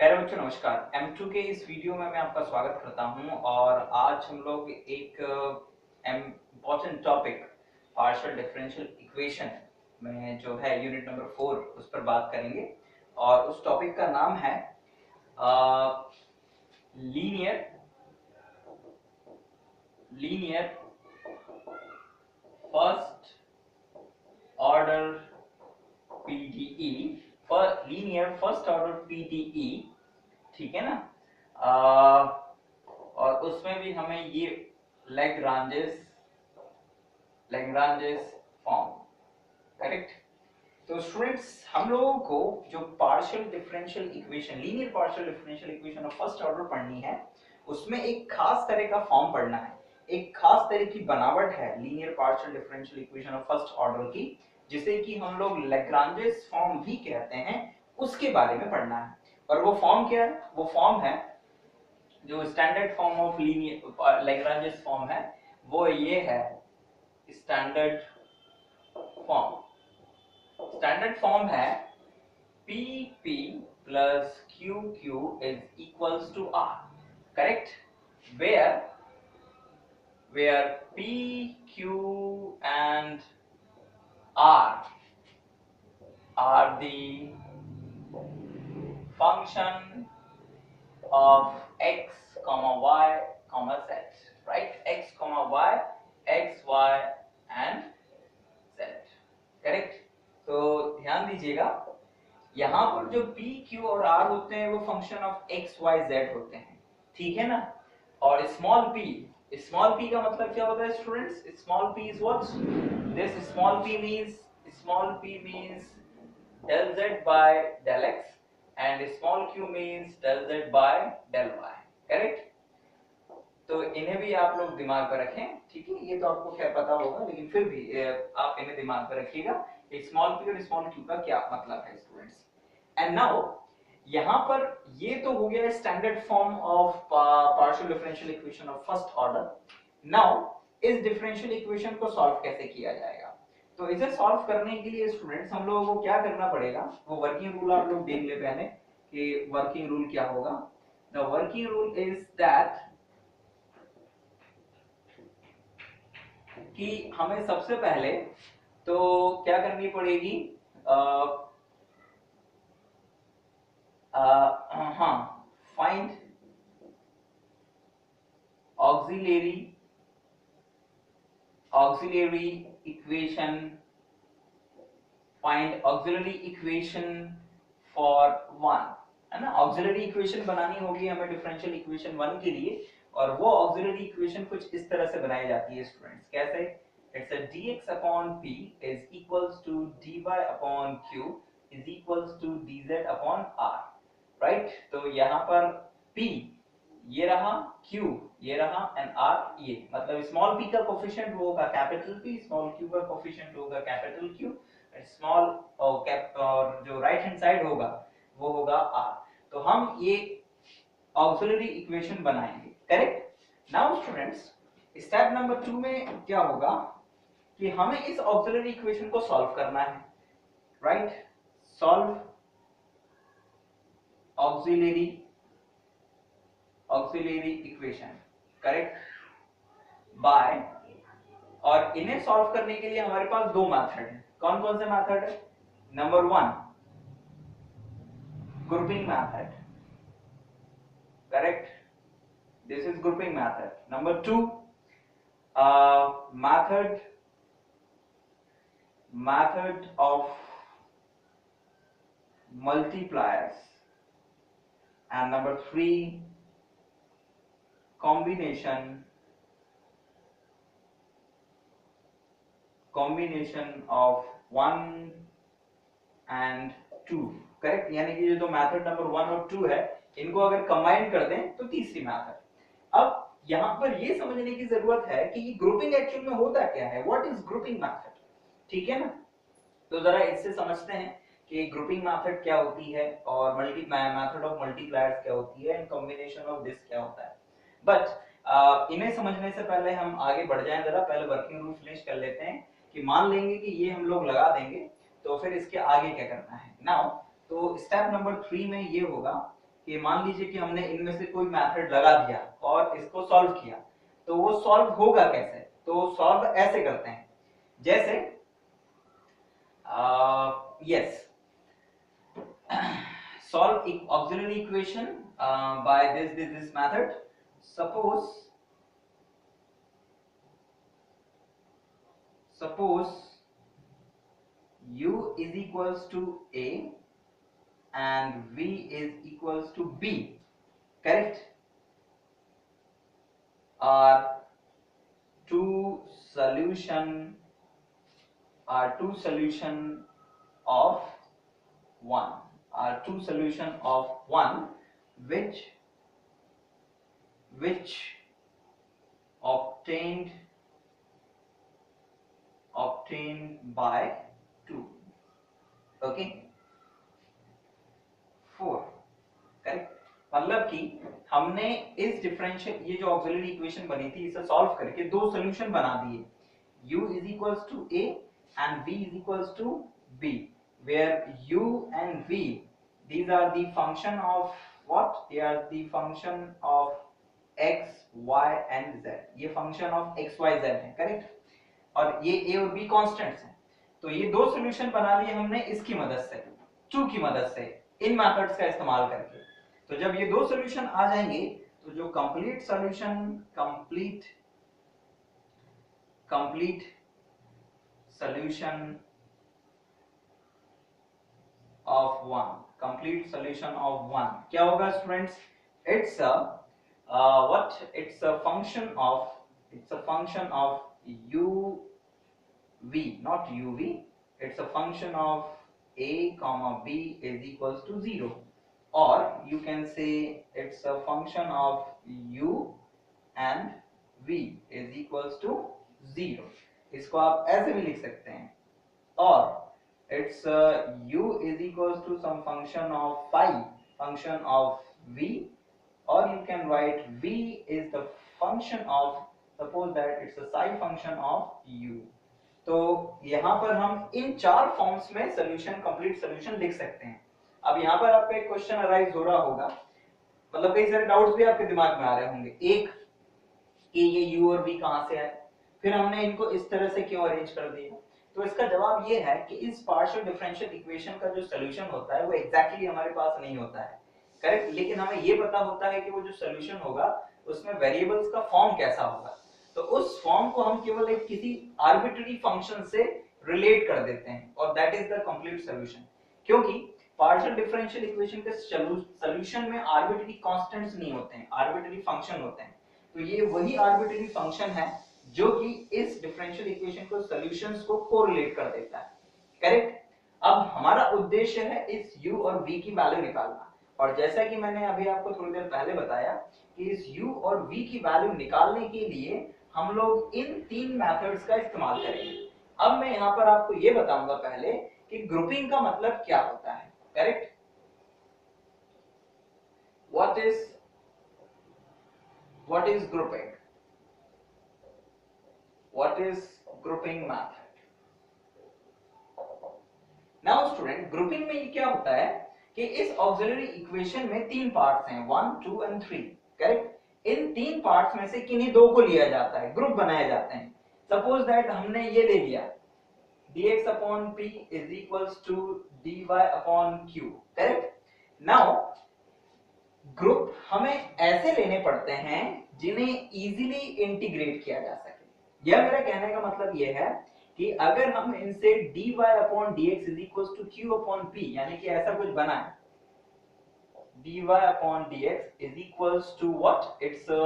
प्यारे बच्चों नमस्कार। M2 के इस वीडियो में मैं आपका स्वागत करता हूं और आज हम लोग एक important topic partial differential equation में जो है यूनिट नंबर 4 उस पर बात करेंगे और उस टॉपिक का नाम है linear linear first order PDE linear first order PDE, ठीक है ना। और उसमें भी हमें ये लैग्रांजेस लैग्रांजेस फॉर्म, करेक्ट। तो स्टूडेंट्स, हम लोगों को जो partial differential equation linear partial differential equation of first order पढ़नी है, उसमें एक खास तरह का फॉर्म पढ़ना है, एक खास तरह की बनावट है linear partial differential equation of first order की, जिसे कि हम लोग लैग्रांजेस फॉर्म भी कहते हैं। उसके बारे में पढ़ना है। और वो फॉर्म क्या है? वो फॉर्म है जो standard form of linear Lagrange's form है, वो ये है स्टैंडर्ड फॉर्म। स्टैंडर्ड फॉर्म है P P plus Q Q is equals to R, correct. Where P Q and R are the function of x comma y comma z, right? X comma y, x y and z, करेक्ट। तो ध्यान दीजिएगा, यहाँ पर जो p q और r होते हैं वो function of x y z होते हैं, ठीक है ना। और स्मॉल p का मतलब क्या होता है students? Small p is what? This small p means del z by del x and small q means del z by del y, correct. तो इन्हें भी आप लोग दिमाग पर रखें, ठीक है। ये तो आपको खैर पता होगा, लेकिन फिर भी आप इन्हें दिमाग पर रखिएगा, स्मॉल p और स्मॉल q का क्या मतलब है स्टूडेंट्स। एंड नाउ यहाँ पर ये तो हो गया standard form of partial differential equation of first order. Now इस डिफरेंशियल इक्वेशन को सॉल्व कैसे किया जाएगा? तो इसे सॉल्व करने के लिए स्टूडेंट्स हम लोगों को क्या करना पड़ेगा, वो वर्किंग रूल आप लोग देख ले पहले कि वर्किंग रूल क्या होगा। The working rule is that कि हमें सबसे पहले तो क्या करनी पड़ेगी, हाँ, find auxiliary equation, find auxiliary equation for one, है ना। auxiliary equation बनानी होगी हमें डिफरेंशियल इक्वेशन 1 के लिए, और वो auxiliary equation कुछ इस तरह से बनाई जाती है स्टूडेंट्स। कैसे? It's a dx upon p is equals to dy upon q is equals to dz upon r, right. तो यहाँ पर p ये रहा, q ये रहा एंड r ये, मतलब स्मॉल p का कोफिशिएंट वो होगा कैपिटल P, स्मॉल q का कोफिशिएंट होगा कैपिटल Q, स्मॉल और जो राइट हैंड साइड होगा वो होगा r। तो हम ये ऑक्सिलरी इक्वेशन बनाएंगे, correct. Now students, step number 2 में क्या होगा कि हमें इस ऑक्सिलरी इक्वेशन को सॉल्व करना है, right. Solve auxiliary equation, correct, by, और इन्हें सॉल्व करने के लिए हमारे पास दो मेथड है। कौन कौन से मेथड है? Number 1 grouping method, correct, this is grouping method. Number 2 method of multipliers, and number 3 combination of 1 and 2, correct. यानी कि जो मेथड नंबर 1 और 2 है, इनको अगर कंबाइन कर दें तो तीसरी मेथड। अब यहाँ पर ये समझने की जरूरत है कि ग्रुपिंग एक्चुअल में होता क्या है, व्हाट इज ग्रुपिंग मेथड, ठीक है ना। तो जरा इससे समझते हैं कि ग्रुपिंग मेथड क्या होती है और मेथड ऑफ मल्टीप्लायर्स क्या होती है एंड कॉम्बिनेशन ऑफ दिस क्या होता है। बट इन्हें समझने से पहले हम आगे बढ़ जाएं, जरा पहले वर्किंग रूल फिनिश कर लेते हैं कि मान लेंगे कि ये हम लोग लगा देंगे, तो फिर इसके आगे क्या करना है। नाउ तो स्टेप नंबर 3 में ये होगा कि मान लीजिए कि हमने इनमें से कोई मेथड लगा दिया और इसको सॉल्व किया, तो वो सॉल्व होगा कैसे? तो सॉल्व ऐसे करते हैं, जैसे yes, solve auxiliary equation by this method. Suppose u is equals to a and v is equals to b, correct? Are two solution of one, which obtained by 2, okay, 4, correct? मतलब कि हमने इस differential, ये जो auxiliary equation बनी थी, इसे solve करके दो सॉल्यूशन बना दिए, u is equals to a and v is equals to b, where u and v, these are the function of what? They are the function of x, y and z. ये function of x, y, z है, correct? और ये a और b constants हैं। तो ये दो solution बना लिए हमने इसकी मदद से, 2 की मदद से, इन मेथड्स का इस्तेमाल करके। तो जब ये दो सॉल्यूशन आ जाएंगे तो जो कंप्लीट सॉल्यूशन ऑफ वन क्या होगा students? It's a function of u v, not uv, it's a function of a comma b is equals to 0, or you can say it's a function of u and v is equals to 0। इसको आप ऐसे भी लिख सकते हैं, or it's u is equals to some function of phi function of v, or you can write v is the function of, suppose that it's a psi function of u। तो यहां पर हम इन चार फॉर्म्स में solution, complete solution लिख सकते हैं। अब यहां पर आपका एक क्वेश्चन अराइज हो रहा होगा, मतलब कई सारे डाउट्स भी आपके दिमाग में आ रहे होंगे। एक कि ये u और v कहां से आए, फिर हमने इनको इस तरह से क्यों अरेंज कर दिया? तो इसका जवाब ये है कि इस पार्शियल डिफरेंशियल इक्वेशन का जो सॉल्यूशन होता है वो एग्जैक्टली हमारे पास नहीं होता है, करेक्ट? लेकिन हमें ये पता होता है कि वो जो सॉल्यूशन होगा उसमें वेरिएबल्स का फॉर्म कैसा होगा। तो उस फॉर्म को हम केवल एक किसी आर्बिट्ररी फंक्शन से रिलेट कर देते हैं और that is the complete solution. क्योंकि पार्शियल डिफरेंशियल इक्वेशन के सॉल्यूशन में आर्बिट्ररी कांस्टेंट्स नहीं होते हैं, आर्बिट्ररी फंक्शन होते हैं। तो ये वही आर्बिट्ररी फंक्शन है जो कि इस डिफरेंशियल इक्वेशन को सॉल्यूशंस को कोरिलेट कर देता है, करेक्ट? अब हमारा उद्देश्य है इस u और v की वैल्यू निकालना, और जैसा कि मैंने अभी आपको थोड़ी देर पहले बताया कि इस u और v की वैल्यू निकालने के लिए हम लोग इन तीन मेथड्स का इस्तेमाल करेंगे। अब मैं यहाँ पर आपको ये बताऊंगा पहले कि ग्रुपिंग का मतलब क्या होता है, correct? What is grouping? What is grouping method? Now student, grouping में ये क्या होता है कि इस ऑक्सिलरी इक्वेशन में तीन पार्ट्स हैं, 1, 2 and 3, करेक्ट? इन तीन पार्ट्स में से किन्हीं दो को लिया जाता है, ग्रुप बनाए जाते हैं। सपोज दैट हमने ये ले लिया dx upon p is equals to dy upon q, correct? Now group हमें ऐसे लेने पड़ते हैं जिन्हें इजीली इंटीग्रेट किया जा सके। यह मेरा कहने का मतलब यह है कि अगर हम इनसे dy upon dx is equals to q upon p, यानी कि ऐसा कुछ बनाए, dy upon dx is equals to what? It's a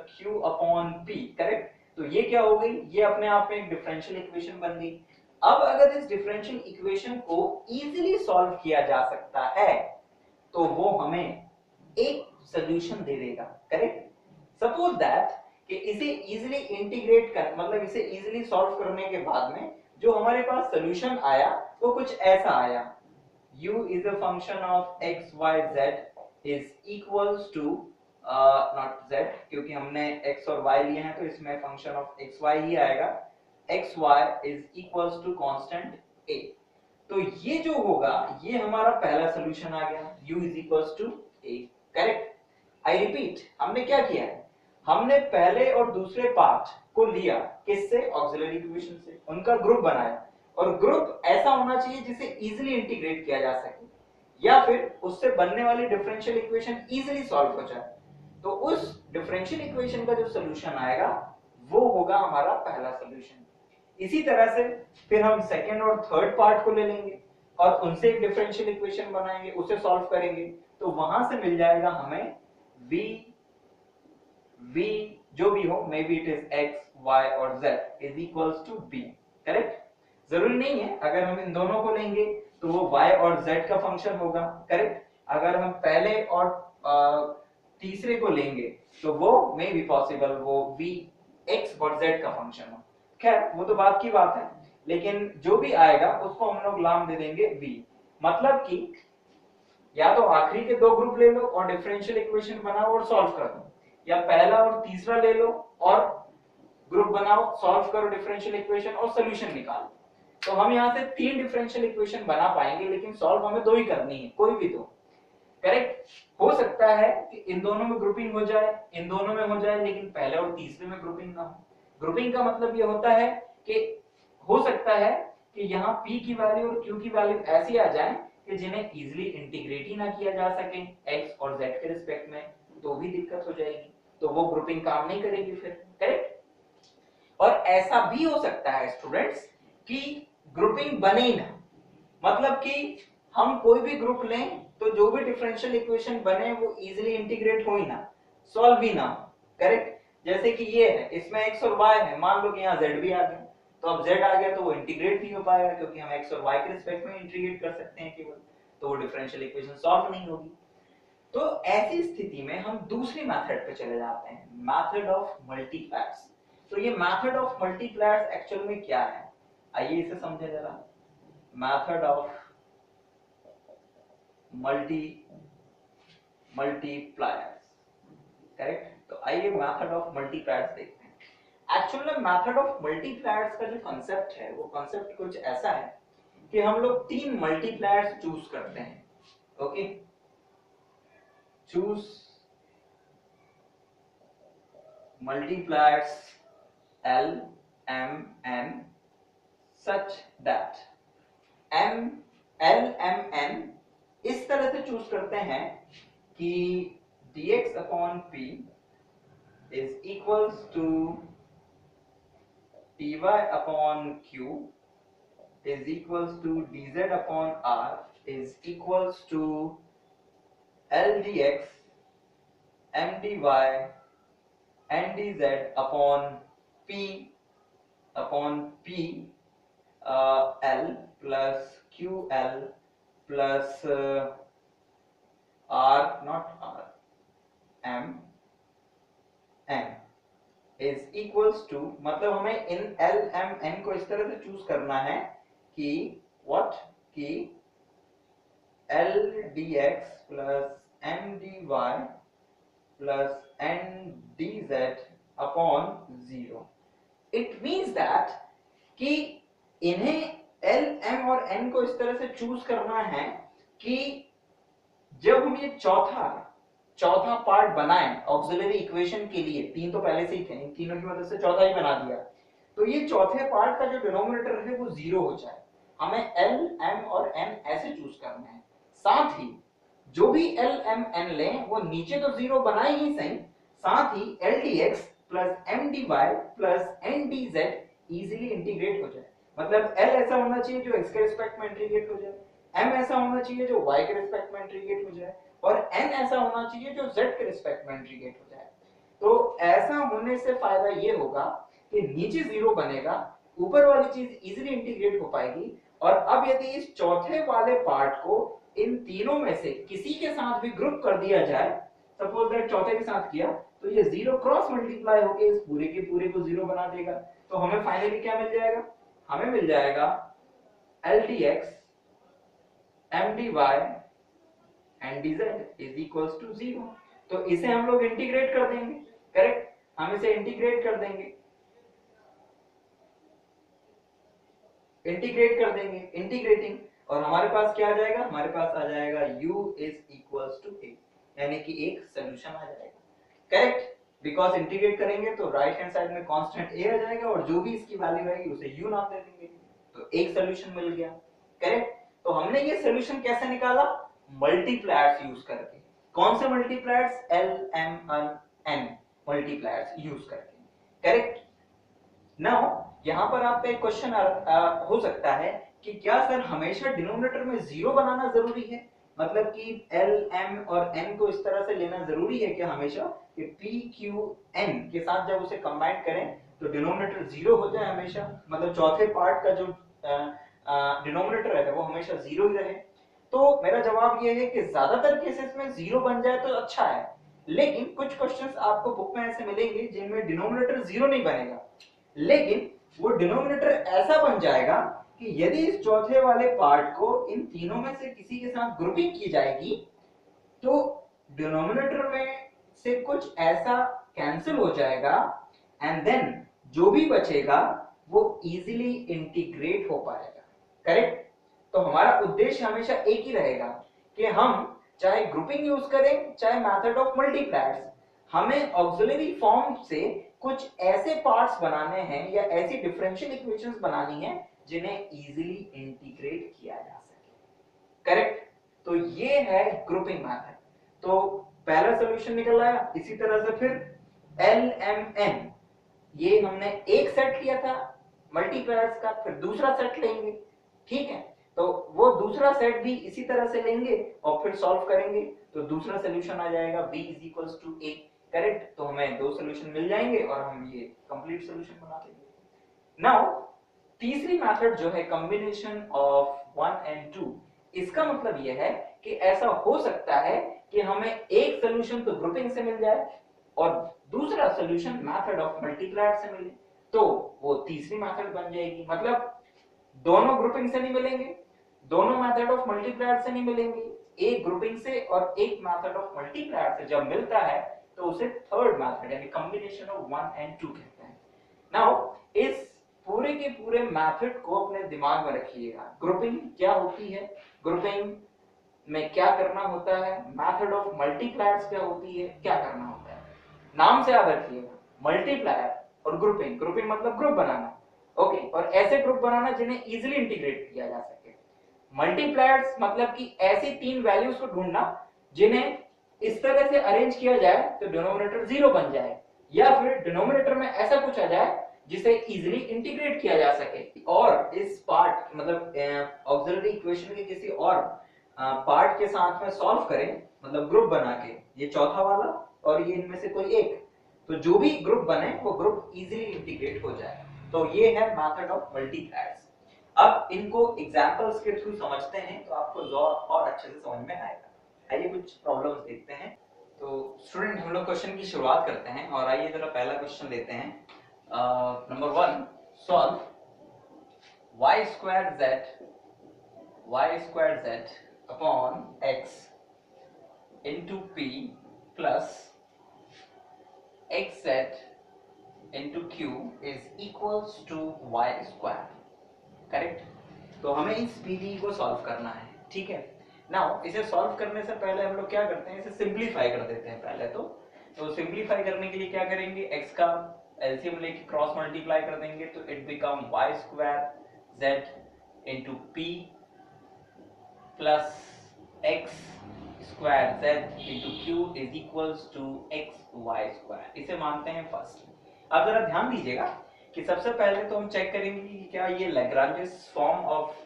q upon p, correct? तो ये क्या हो गई? ये अपने आप में एक डिफरेंशियल इक्वेशन बन गई। अब अगर इस डिफरेंशियल इक्वेशन को इजीली सॉल्व किया जा सकता है तो वो हमें एक सॉल्यूशन दे देगा, करेक्ट? सपोज दैट कि इसे इजीली इंटीग्रेट कर, मतलब इसे इजीली सॉल्व करने के बाद में जो हमारे पास सॉल्यूशन आया वो कुछ ऐसा आया, u is a function of x, y, z is equals to not z, क्योंकि हमने x और y लिए हैं तो इसमें फंक्शन ऑफ x, y ही आएगा। x, y is equals to constant a। तो ये जो होगा ये हमारा पहला सोल्यूशन आ गया, u is equals to a। Correct. I repeat, हमने क्या किया है, हमने पहले और दूसरे पार्ट को लिया किससे, ऑक्सिलरी इक्वेशन से, उनका ग्रुप बनाया, और ग्रुप ऐसा होना चाहिए जिसे इजीली इंटीग्रेट किया जा सके या फिर उससे बनने वाली डिफरेंशियल इक्वेशन इजीली सॉल्व हो जाए। तो उस डिफरेंशियल इक्वेशन का जो सोल्यूशन आएगा वो होगा हमारा पहला सोल्यूशन। इसी तरह से फिर हम सेकंड और थर्ड पार्ट को ले लेंगे और उनसे एक डिफरेंशियल इक्वेशन बनाएंगे, उसे सॉल्व करेंगे, तो वहां से मिल जाएगा हमें v जो भी हो, may be it is x y और z is equals to b। Correct. जरूरी नहीं है अगर हम इन दोनों को लेंगे तो वो y और z का फंक्शन होगा। करेक्ट। अगर हम पहले और तीसरे को लेंगे तो वो मे बी पॉसिबल वो v x और z का फंक्शन हो। खैर वो तो बात की बात है, लेकिन जो भी आएगा उसको हम लोग नाम दे देंगे v। मतलब कि या तो आखिरी के दो ग्रुप ले लो और डिफरेंशियल इक्वेशन बनाओ और सॉल्व कर दो, या पहला और तीसरा ले लो और ग्रुप बनाओ, सॉल्व करो डिफरेंशियल इक्वेशन और सॉल्यूशन निकालो। तो हम यहाँ से 3 डिफरेंशियल इक्वेशन बना पाएंगे, लेकिन सॉल्व हमें 2 ही करनी है, कोई भी 2। करेक्ट। हो सकता है कि इन दोनों में ग्रुपिंग हो जाए, इन दोनों में हो जाए, लेकिन पहले और तीसरे में ग्रुपिंग ना हो। ग्रुपिंग का मतलब ये होता है कि हो सकता है कि यहाँ p की वैल्यू और q की वैल्यू ऐसी आ जाए कि जिन्हें इजीली इंटीग्रेट ही ना किया जा सके x और z के रिस्पेक्ट में, तो भी दिक्कत हो जाएगी, तो वो ग्रुपिंग काम नहीं करेगी फिर। करेक्ट। और ऐसा भी हो सकता है स्टूडेंट्स कि ग्रुपिंग बने ही ना, मतलब कि हम कोई भी ग्रुप लें तो जो भी डिफरेंशियल इक्वेशन बने वो इजीली इंटीग्रेट हो ही ना, सॉल्व ही ना। करेक्ट। जैसे कि ये है, इसमें x और y है, मान लो कि यहाँ z भी आ गया, तो अब z आ गया तो वो इंटीग्रेट नहीं हो पाएगा क्योंकि हम x और y के रिस्पेक्ट में इंटीग्रेट कर सकते हैं केवल, तो वो डिफरेंशियल इक्वेशन सॉल्व नहीं होगी। तो ऐसी स्थिति में हम दूसरी मेथड पे चले जाते हैं, मेथड ऑफ मल्टीप्लायर्स। तो ये मेथड ऑफ मल्टीप्लायर्स एक्चुअल में क्या है, आइए इसे समझें जरा। Method of multipliers. करेक्ट। तो आइए मेथड ऑफ मल्टीप्लायर्स देखते हैं। एक्चुअल में मेथड ऑफ मल्टीप्लायर्स का जो कांसेप्ट है वो कांसेप्ट कुछ ऐसा है कि हम लोग 3 मल्टीप्लायर्स चूज करते हैं। Okay, choose multipliers L, M, N such that M, L, M, N इस तरह से चूज करते हैं कि dx upon p is equals to dy upon q is equals to dz upon r is equals to L dx m dy n dz upon p L plus QL plus R not R M N is equals to, मतलब हमें इन L M N को इस तरह से choose करना है कि what कि L dx plus M dy plus N dz upon 0। It means that कि इन्हें L, M और N को इस तरह से चूज करना है कि जब हम ये चौथा पार्ट बनाएं ऑक्सिलरी इक्वेशन के लिए, 3 तो पहले से ही थे, इन तीनों की मदद से चौथा ही बना दिया, तो ये चौथे पार्ट का जो डिनोमिनेटर है वो 0 हो जाए। हमें L, M और N ऐसे चूज करना है। साथ ही जो भी L, M, N लें वो नीचे तो 0 बनाए ही सही, साथ ही L dx plus M dy plus N dz easily integrate हो जाए। मतलब L ऐसा होना चाहिए जो x के रिस्पेक्ट में इंटीग्रेट हो जाए, M ऐसा होना चाहिए जो y के रिस्पेक्ट में इंटीग्रेट हो जाए, और N ऐसा होना चाहिए जो z के रिस्पेक्ट में इंटीग्रेट हो जाए। तो ऐसा होने से फायदा ये होगा कि नीचे 0 बनेगा, ऊपर वाली चीज इजीली इंटीग्रेट हो पाएगी, और अब यदि इस चौथे वाले पार्ट को इन तीनों में से किसी के साथ भी ग्रुप कर दिया जाए, सपोज दैट चौथे के साथ किया, तो ये 0 क्रॉस मल्टीप्लाई होकर इस पूरे के पूरे को 0 बना देगा। तो हमें फाइनली क्या मिल जाएगा, हमें मिल जाएगा L dx M dy and dz is equals to 0। तो इसे हम लोग इंटीग्रेट कर देंगे। करेक्ट, हम इसे इंटीग्रेट कर देंगे, इंटीग्रेटिंग और हमारे पास क्या आ जाएगा, हमारे पास आ जाएगा u is equals to a, यानी कि एक सोल्यूशन आ जाएगा। करेक्ट, बिकॉज इंटीग्रेट करेंगे तो राइट हैंड साइड में कांस्टेंट a आ जाएगा और जो भी इसकी वैल्यू आएगी उसे u नाम दे देंगे, तो एक सोल्यूशन मिल गया। करेक्ट, तो हमने ये सोल्यूशन कैसे निकाला, मल्टीप्लायर्स यूज करके। कौन से multipliers, l m n multipliers use करके। करेक्ट, नाउ यहां पर आपका एक क्वेश्चन हो सकता है कि क्या सर हमेशा डिनोमिनेटर में जीरो बनाना जरूरी है, मतलब कि l m और n को इस तरह से लेना जरूरी है क्या हमेशा कि p q n के साथ जब उसे कंबाइन करें तो डिनोमिनेटर जीरो हो जाए हमेशा, मतलब चौथे पार्ट का जो डिनोमिनेटर है वो हमेशा जीरो ही रहे। तो मेरा जवाब ये है कि ज्यादातर केसेस में जीरो बन जाए तो अच्छा है, लेकिन कुछ क्वेश्चंस आपको बुक में ऐसे मिलेंगे जिनमें डिनोमिनेटर जीरो नहीं बनेगा, लेकिन वो डिनोमिनेटर ऐसा बन जाएगा कि यदि इस चौथे वाले पार्ट को इन तीनों में से किसी के साथ ग्रुपिंग की जाएगी तो डिनोमिनेटर में से कुछ ऐसा कैंसिल हो जाएगा एंड देन जो भी बचेगा वो इजीली इंटीग्रेट हो पाएगा। करेक्ट, तो हमारा उद्देश्य हमेशा एक ही रहेगा कि हम चाहे ग्रुपिंग यूज करें चाहे मेथड ऑफ मल्टीप्लायर्स, हमें ऑक्सिलरी फॉर्म से कुछ ऐसे पार्ट्स बनाने हैं या ऐसी डिफरेंशियल इक्वेशंस बनानी है जिन्हें इजीली इंटीग्रेट किया जा सके। करेक्ट, तो ये है ग्रुपिंग मेथड। तो पहला सॉल्यूशन निकल आया, इसी तरह से फिर LMN, ये हमने एक सेट लिया था मल्टीप्लायर्स का, फिर दूसरा सेट लेंगे। ठीक है, तो वो दूसरा सेट भी इसी तरह से लेंगे और फिर सॉल्व करेंगे तो दूसरा सॉल्यूशन आ जाएगा b is equals to a। Correct, तो हमें दो सॉल्यूशन मिल जाएंगे और हम ये कंप्लीट सॉल्यूशन बना देंगे। नाउ तीसरी मेथड जो है कॉम्बिनेशन ऑफ 1 एंड 2, इसका मतलब यह है कि ऐसा हो सकता है कि हमें एक सॉल्यूशन तो ग्रुपिंग से मिल जाए और दूसरा सॉल्यूशन मेथड ऑफ मल्टीप्लायर से मिले, तो वो तीसरी मेथड बन जाएगी। मतलब दोनों ग्रुपिंग से नहीं मिलेंगे, दोनों मेथड ऑफ मल्टीप्लायर से नहीं मिलेंगे, एक ग्रुपिंग से और एक मेथड ऑफ मल्टीप्लायर से जब मिलता है तो उसे थर्ड मेथड यानी कॉम्बिनेशन ऑफ 1 एंड 2 कहते हैं। नाउ इस पूरे के पूरे मेथड को अपने दिमाग में रखिएगा, ग्रुपिंग क्या होती है, ग्रुपिंग में क्या करना होता है, मेथड ऑफ मल्टीप्लायर्स क्या होती है, क्या करना होता है। नाम से याद रखिएगा, मल्टीप्लायर और ग्रुपिंग, ग्रुपिंग मतलब ग्रुप बनाना, ओके, और ऐसे ग्रुप बनाना जिन्हें इजीली इंटीग्रेट किया जा सके। मल्टीप्लायर्स मतलब कि ऐसी तीन वैल्यूज को ढूंढना जिन्हें इस तरह से अरेंज किया जाए तो डिनोमिनेटर जीरो बन जाए, या फिर डिनोमिनेटर में ऐसा कुछ आ जाए जिसे इजीली इंटीग्रेट किया जा सके। और इस पार्ट मतलब ऑक्सिलरी इक्वेशन के किसी और पार्ट के साथ में सॉल्व करें, मतलब ग्रुप बना के, ये चौथा वाला और ये इनमें से कोई एक, तो जो भी ग्रुप बने वो ग्रुप इजीली इंटीग्रेट हो जाए। तो ये है मेथड ऑफ मल्टीप्लायर्स। अब इनको एग्जांपल्स के थ्रू समझते हैं तो आपको और अच्छे से समझ में आएगा। आइए कुछ प्रॉब्लम्स देखते हैं। तो स्टूडेंट हम लोग क्वेश्चन की शुरुआत करते हैं और आइए जरा पहला क्वेश्चन लेते हैं। Number 1, solve y square z upon x into p plus xz into q is equals to y square। Correct, तो हमें इस पीडीई को सॉल्व करना है। ठीक है, नाउ इसे सॉल्व करने से पहले हम लोग क्या करते हैं, इसे सिंपलीफाई कर देते हैं पहले। तो सिंपलीफाई करने के लिए क्या करेंगे, x का एलसीएम लेके क्रॉस मल्टीप्लाई कर देंगे तो it become y square z into p plus x square z into q is equals to xy square. इसे मानते हैं फर्स्ट। अब जरा ध्यान दीजिएगा कि सबसे पहले तो हम चेक करेंगे कि क्या ये Lagrange's form of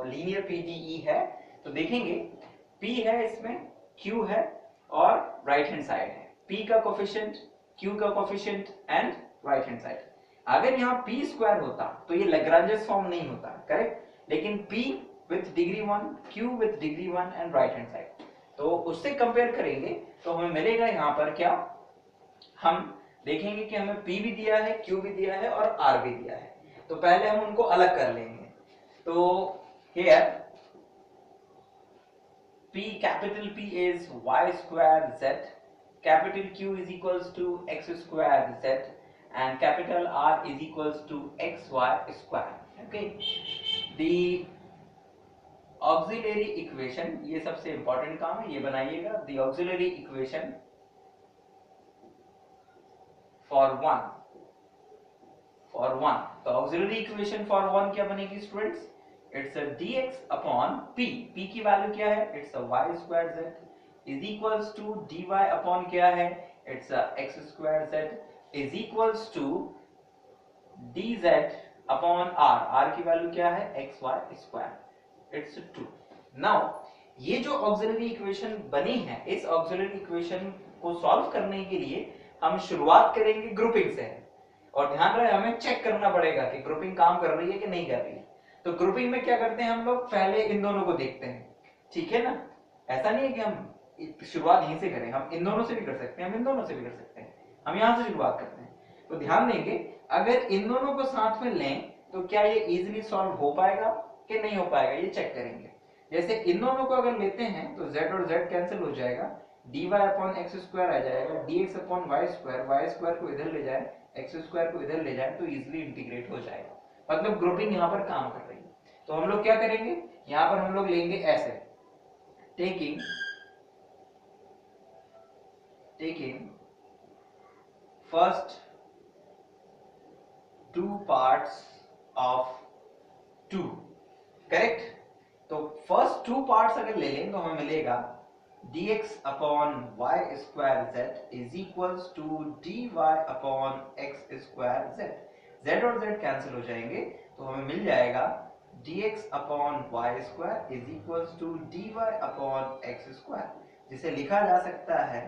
linear PDE है। तो देखेंगे p है, इसमें q है और राइट हैंड साइड है, p का कोफिशिएंट, q का coefficient and right hand side. अगर यहाँ p स्क्वायर होता तो ये लैग्रांजेस फॉर्म नहीं होता, करेक्ट, लेकिन p with degree 1, q with degree 1 and right hand side, तो उससे कंपेयर करेंगे तो हमें मिलेगा यहाँ पर क्या, हम देखेंगे कि हमें p भी दिया है, q भी दिया है और r भी दिया है। तो पहले हम उनको अलग कर लेंगे। तो here p, capital P is y square z, capital Q is equals to x square z and capital R is equals to xy square। Okay, the auxiliary equation, ये सबसे इंपॉर्टेंट काम है, ये बनाइएगा। The auxiliary equation for one, तो auxiliary equation for one क्या बनेगी students? It's a dx upon p, p की वैल्यू क्या है? It's a y square z is equals to dy upon क्या है? It's a x square z is equals to dz upon r, r की value क्या है? xy square, it's 2। Now ये जो ऑक्सिलरी इक्वेशन बनी है, इस ऑक्सिलरी इक्वेशन को सॉल्व करने के लिए हम शुरुआत करेंगे ग्रुपिंग से। और ध्यान रहे हमें चेक करना पड़ेगा कि ग्रुपिंग काम कर रही है कि नहीं कर रही है। तो ग्रुपिंग में क्या करते हैं हम लोग? पहले इन दोनों को देखते हैं, ठीक है ना? ऐसा नहीं है कि हम शुरुआत यहीं से करें, हम इन दोनों से भी कर सकते हैं, हम इन दोनों से भी कर सकते हैं, हम यहां से शुरुआत करते हैं। तो ध्यान देंगे, अगर इन दोनों को साथ में लें तो क्या ये इजीली सॉल्व हो पाएगा कि नहीं हो पाएगा, ये चेक करेंगे। जैसे इन दोनों को अगर लेते हैं तो z और z कैंसिल हो जाएगा, dy अपॉन एक्स स्क्वायर आ जाएगा, dx अपॉन वाई स्क्वायर को इधर ले जाए, एक्स स्क्वायर को इधर ले जाए तो इजीली इंटीग्रेट हो जाएगा। मतलब ग्रुपिंग यहाँ पर काम कर रही है। तो हम लोग क्या करेंगे, यहाँ पर हम लोग लेंगे ऐसे, taking first two parts of 2, correct? तो फर्स्ट टू पार्ट्स अगर ले लें तो हमें मिलेगा dx upon Y square z is equals to dy upon X square z और z कैंसिल हो जाएंगे तो हमें मिल जाएगा dx upon Y square is equals to dy upon X square, जिसे लिखा जा सकता है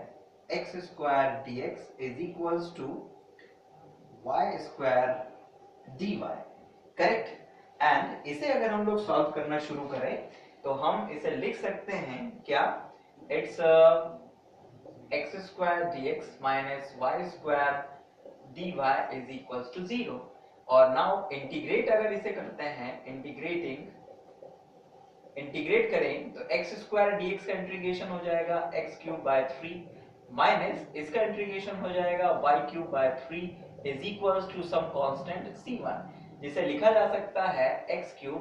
X square dx is equals to Y square dy, correct? And इसे अगर हम लोग सॉल्व करना शुरू करें तो हम इसे लिख सकते हैं क्या? It's X square dx minus Y square dy is equals to 0। और नाउ इंटीग्रेट अगर इसे करते हैं, इंटीग्रेट करें तो एक्स स्क्वायर dx का इंटीग्रेशन हो जाएगा x क्यूब बाय 3 माइनस इसका इंटीग्रेशन हो जाएगा y cube by 3 is equals to some constant c1, जिसे लिखा जा सकता है x cube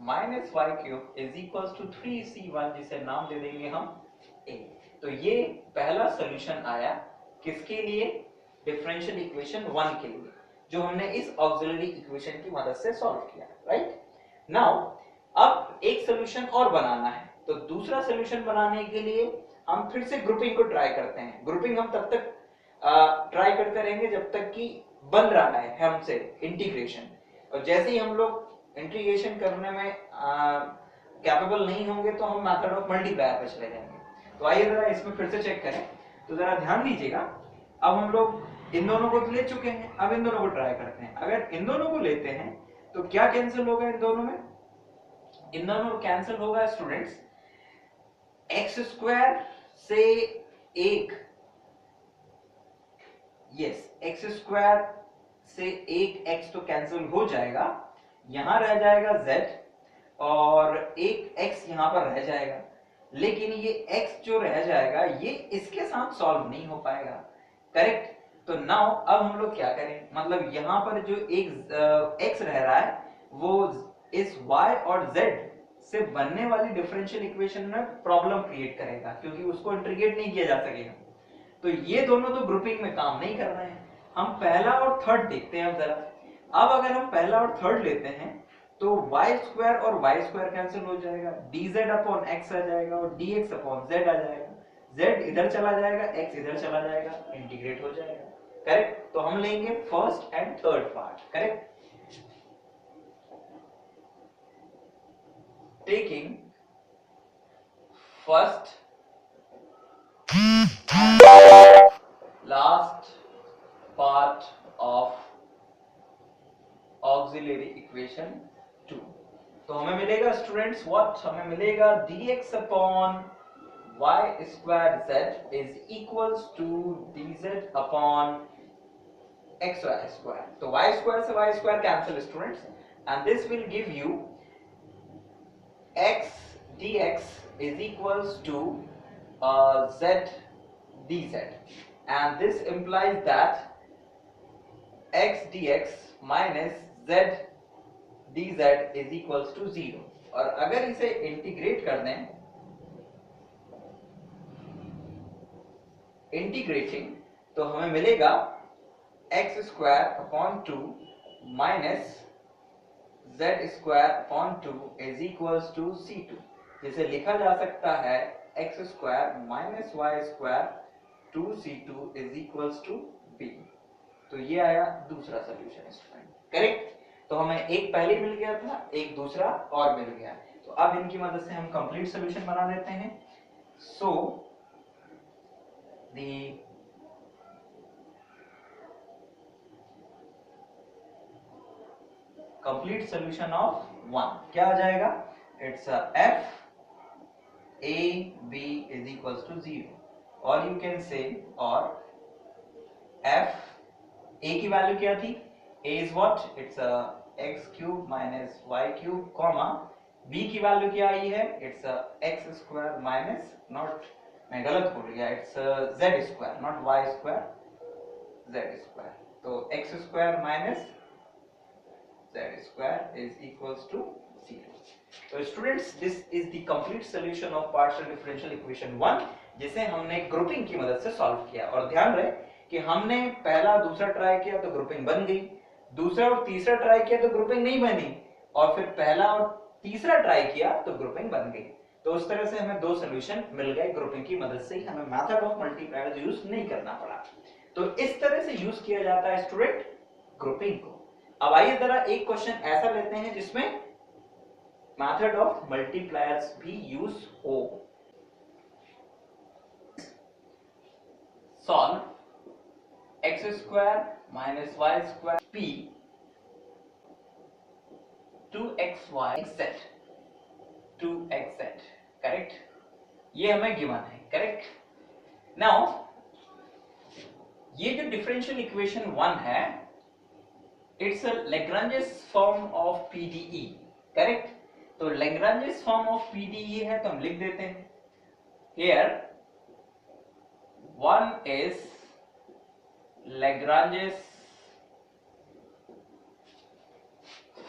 minus Y cube is equals to 3c1, जिसे नाम दे देंगे हम a। तो ये पहला सॉल्यूशन आया किसके लिए? डिफरेंशियल इक्वेशन 1 के लिए, जो हमने इस ऑक्सिलरी इक्वेशन की मदद से सॉल्व किया, राइट? नाउ अब एक सॉल्यूशन और बनाना है, तो दूसरा सॉल्यूशन बनाने के लिए हम फिर से ग्रुपिंग को ट्राई करते हैं। ग्रुपिंग हम तब तक ट्राई करते रहेंगे जब तक कि बन रहा है हमसे इंटीग्रेशन, और जैसे ही हम लोग इंटीग्रेशन करने में कैपेबल नहीं होंगे तो हम मेथड ऑफ मल्टीप्लायर पे चले जाएंगे। तो आइए जरा इसमें फिर से चेक करें। तो जरा ध्यान दीजिएगा, अब हम लोग इन दोनों को ले चुके हैं, अब इन दोनों को ट्राई करते हैं। अगर इन दोनों को लेते हैं तो क्या कैंसिल होगा इन दोनों में? इन दोनों को कैंसिल होगा स्टूडेंट्स, एक्स स्क्वायर से एक, यस, एक्स स्क्वायर से एक x तो कैंसिल हो जाएगा, यहां रह जाएगा z और एक x यहां पर रह जाएगा, लेकिन ये x जो रह जाएगा ये इसके साथ सॉल्व नहीं हो पाएगा, करेक्ट? तो नाउ अब हम लोग क्या करें, मतलब यहां पर जो एक x रह रहा है वो इस y और z से बनने वाली डिफरेंशियल इक्वेशन में प्रॉब्लम क्रिएट करेगा, क्योंकि उसको इंटीग्रेट नहीं किया जा सकेगा। तो ये दोनों तो ग्रुपिंग में काम नहीं कर रहे हैं। हम पहला और थर्ड देखते हैं अब जरा। अब अगर हम पहला और थर्ड लेते हैं तो y स्क्वायर और y स्क्वायर कैंसिल हो जाएगा, dz अपॉन x आ जाएगा और dx अपॉन z आ जाएगा, z इधर चला जाएगा, x इधर चला जाएगा, इंटीग्रेट हो जाएगा, करेक्ट? तो हम लेंगे first and third part, correct? Taking first last part of auxiliary equation 2, तो हमें मिलेगा स्टूडेंट्स व्हाट? हमें मिलेगा dx अपॉन y square z is equals to dz upon xy square. तो y स्क्वायर से y square cancel students, and this will give you x dx is equals to z dz, and this implies that x dx minus z dz is equals to 0, और अगर इसे integrate कर दें, integrating, तो हमें मिलेगा X square upon 2 minus Z square upon 2 is equals to C2, जिसे लिखा जा सकता है X square minus Y square 2C2 is equals to B। तो ये आया दूसरा सोल्यूशन स्टूडेंट, करेक्ट। तो हमें एक पहले मिल गया था, एक दूसरा और मिल गया, तो अब इनकी मदद से हम कंप्लीट सोल्यूशन बना देते हैं। So the complete solution of 1 क्या आ जाएगा, it's f a b is equals to 0, or you can say, or f a की वैल्यू क्या थी, a is what, it's x cube minus y cube, comma b की value क्या आई है, it's x square minus, not, मैं गलत बोल गया, it's z square not y square, z square, तो x square minus z square is equals to 0। तो students, this is the complete solution of partial differential equation 1, जिसे हमने grouping की मदद से सॉल्व किया। और ध्यान रहे कि हमने पहला दूसरा ट्राई किया तो ग्रुपिंग बन गई, दूसरा और तीसरा ट्राई किया तो ग्रुपिंग नहीं बनी, और फिर पहला और तीसरा ट्राई किया तो ग्रुपिंग बन गई। तो उस तरह से हमें दो सॉल्यूशन मिल गए ग्रुपिंग की मदद से ही, हमें मेथड ऑफ मल्टीप्लायर्स यूज नहीं करना पड़ा। तो इस तरह से यूज किया जाता है स्टूडेंट ग्रुपिंग को। अब आइए जरा एक क्वेश्चन ऐसा लेते हैं जिसमें मेथड ऑफ मल्टीप्लायर्स भी यूज हो। Solve X square minus Y square p 2xy z 2xz, correct. ये हमें गिवन है, करेक्ट। नाउ ये जो डिफरेंशियल इक्वेशन 1 है, it's a Lagrange's form of PDE, correct. तो लैग्रांजेस फॉर्म ऑफ PDE है तो हम लिख देते हैं, here 1 is Lagrange's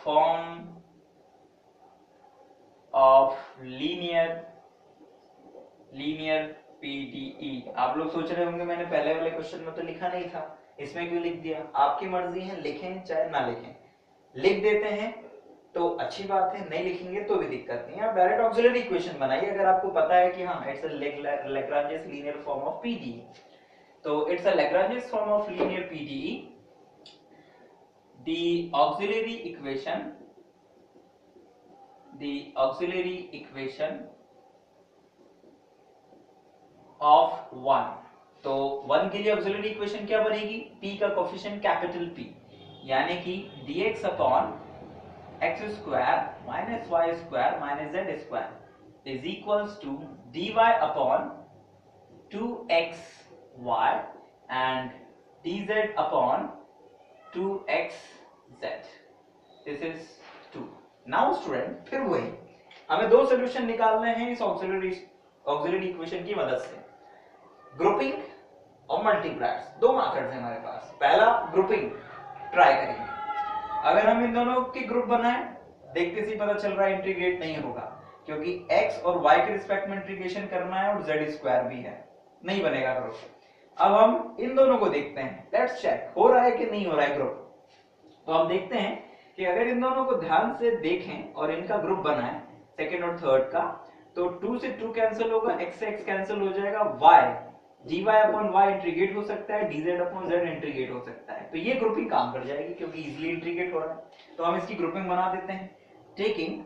form of linear PDE। आप लोग सोच रहे होंगे मैंने पहले वाले क्वेश्चन में तो लिखा नहीं था, इसमें क्यों लिख दिया। आपकी मर्जी है, लिखें चाहे ना लिखें, लिख देते हैं तो अच्छी बात है, नहीं लिखेंगे तो भी दिक्कत नहीं है। आप डायरेक्ट ऑक्सिलरी इक्वेशन बनाइए अगर आपको पता है कि हाँ it's a Lagrange's linear form of PDE। तो it's a Lagrange's form of linear PDE। the auxiliary equation of 1, तो 1 के लिए ऑक्सिलरी इक्वेशन क्या बनेगी, p का कोफिशिएंट कैपिटल P, यानी कि dx upon x square minus Y square minus Z square is equals to dy upon 2xy and dz upon 2xz। This is 2। Now student, फिर वही हमें दो सॉल्यूशन निकालने हैं इस ऑक्सिलरी इक्वेशन की मदद से। ग्रुपिंग और मल्टीप्लायर्स, दो मेथड्स हैं हमारे पास। पहला ग्रुपिंग ट्राई करेंगे, अगर हम इन दोनों के ग्रुप बनाएं, देखते से पता चल रहा है इंटीग्रेट नहीं होगा, क्योंकि x और y के रिस्पेक्ट में इंटीग्रेशन करना है और z स्क्वायर भी है, नहीं बनेगा ग्रुप। अब हम इन दोनों को देखते हैं, लेट्स चेक हो रहा है कि नहीं हो रहा है ग्रुप। तो हम देखते हैं कि अगर इन दोनों को ध्यान से देखें और इनका ग्रुप बनाएं सेकंड और थर्ड का, तो 2 से 2 कैंसिल होगा, x से x कैंसिल हो जाएगा, y dy upon y integrate हो सकता है, dz अपॉन z इंटीग्रेट हो सकता है। तो ये ग्रुपिंग काम कर जाएगी क्योंकि इजीली इंटीग्रेट हो रहा है। तो हम इसकी ग्रुपिंग बना देते हैं, taking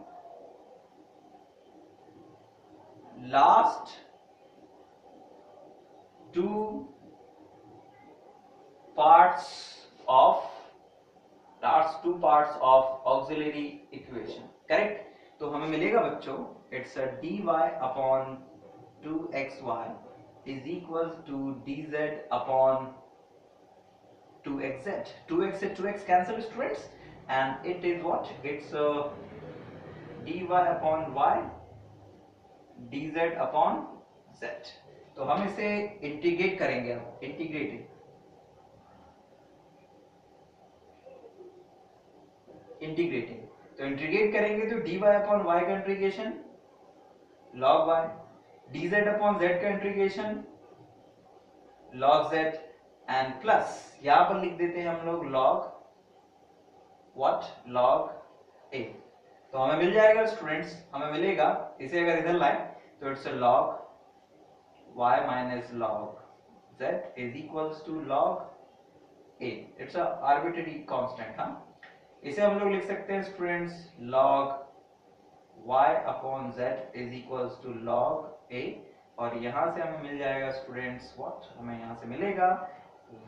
last to parts of auxiliary equation, correct. तो हमें मिलेगा बच्चों, it's a dy upon 2xy is equals to dz upon 2xz। 2x से 2x cancel students, and it is what, it's dy upon y dz upon z। तो हम इसे integrate करेंगे, हम इंटीग्रेटिंग तो इंटीग्रेट करेंगे तो dy अपॉन y का integration log y, dz upon z का integration log z and plus यहां पर लिख देते हैं हम लोग log what log a। तो हमें मिल जाएगा स्टूडेंट्स, हमें मिलेगा, इसे अगर इधर लाए तो it's log y minus log z is equals to log a। It's a arbitrary constant. हाँ, इसे हम लोग लिख सकते हैं students log y upon z is equals to log a, और यहां से हमें मिल जाएगा स्टूडेंट्स व्हाट, हमें यहां से मिलेगा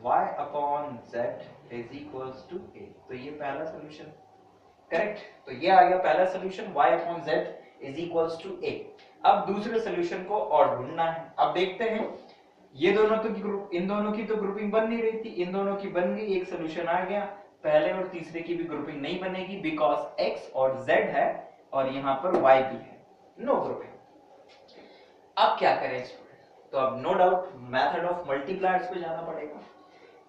y upon z is equals to a। तो ये पहला सॉल्यूशन, करेक्ट। तो ये आ गया पहला solution, y upon z is equals to a। अब दूसरे सॉल्यूशन को और ढूंढना है। अब देखते हैं, ये दोनों तो ग्रुप, इन दोनों की तो ग्रुपिंग बन नहीं रही थी, इन दोनों की बन गई, एक सॉल्यूशन आ गया। पहले और तीसरे की भी ग्रुपिंग नहीं बनेगी बिकॉज x और z है और यहाँ पर y भी है, नो ग्रुपिंग। अब क्या करें स्टूडेंट? तो अब no doubt method of multipliers पे जाना पड़ेगा।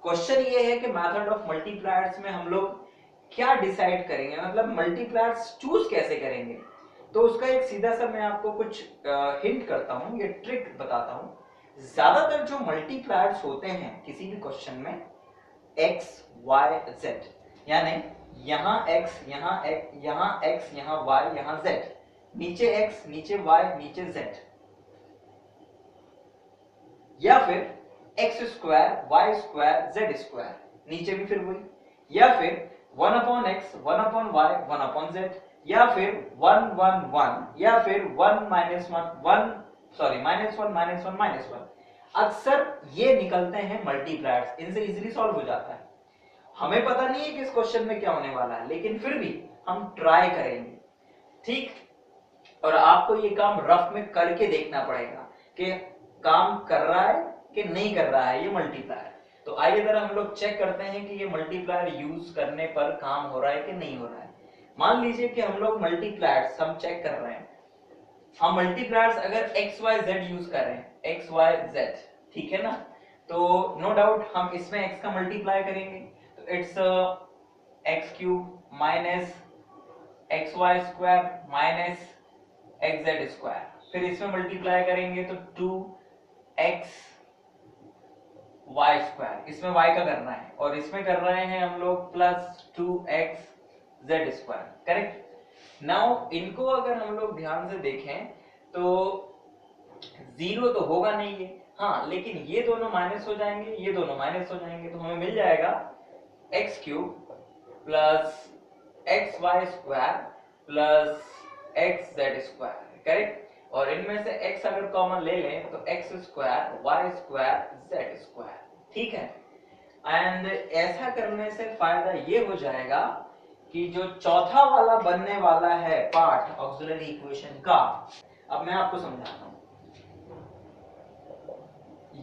क्वेश्चन ये है कि मेथड ऑफ मल्टीप्लायर्स में हम लोग क्या डिसाइड करेंगे, मतलब मल्टीप्लायर्स चूज कैसे करेंगे। तो उसका एक सीधा सा मैं आपको कुछ हिंट करता हूं, ये ट्रिक बताता हूं। ज्यादातर जो मल्टीप्लायर्स होते हैं किसी भी क्वेश्चन में x y z, यानी यहाँ x यहाँ x यहाँ x यहाँ y यहाँ z, नीचे x नीचे y नीचे z, या फिर x square y square z square, नीचे भी फिर वही, या फिर 1 upon x 1 upon y 1 upon z, या फिर 1 1 1, या फिर 1 minus 1 sorry minus 1 minus 1 minus 1। अक्सर ये निकलते हैं मल्टीप्लायर्स, इनसे इजीली सॉल्व हो जाता है। हमें पता नहीं है कि इस क्वेश्चन में क्या होने वाला है, लेकिन फिर भी हम ट्राई करेंगे, ठीक। और आपको ये काम रफ में करके देखना पड़ेगा कि काम कर रहा है कि नहीं कर रहा है ये मल्टीप्लायर। तो आइए जरा हम लोग चेक करते हैं कि ये मल्टीप्लायर यूज करने पर काम हो रहा है कि नहीं हो रहा है। मान लीजिए कि हम लोग मल्टीप्लायर्स हम चेक कर रहे हैं, हम मल्टीप्लायर्स अगर x y z यूज कर रहे हैं, x y z, ठीक है ना, तो नो डाउट हम इसमें x का मल्टीप्लाई करेंगे तो it's x cube minus X Y square minus X Z square, फिर इसमें मल्टीप्लाई करेंगे तो 2x y स्क्वायर, इसमें y का करना है, और इसमें कर रहे हैं हम लोग plus 2x z square, correct. Now इनको अगर हम लोग ध्यान से देखें तो जीरो तो होगा नहीं ये, हाँ, लेकिन ये दोनों माइनस हो जाएंगे, ये दोनों माइनस हो जाएंगे, तो हमें मिल जाएगा x cube plus X Y square plus X Z square, correct. और इनमें से x अगर कॉमन ले लें तो X square Y square Z square, ठीक है। एंड ऐसा करने से फायदा ये हो जाएगा कि जो चौथा वाला बनने वाला है पार्ट ऑक्सिलरी इक्वेशन का, अब मैं आपको समझाता हूं।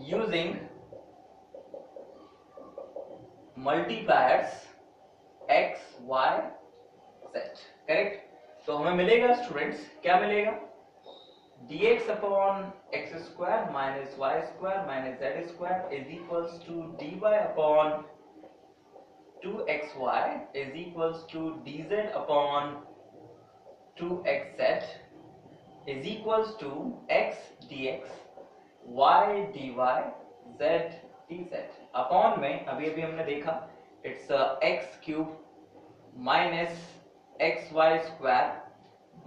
Using multipliers x y z, करेक्ट। तो हमें मिलेगा स्टूडेंट्स, क्या मिलेगा, dx upon X square minus Y square minus Z square is equals to dy upon 2xy is equals to dz upon 2xz is equals to x dx y dy z dz upon में अभी अभी हमने देखा it's x cube minus X Y square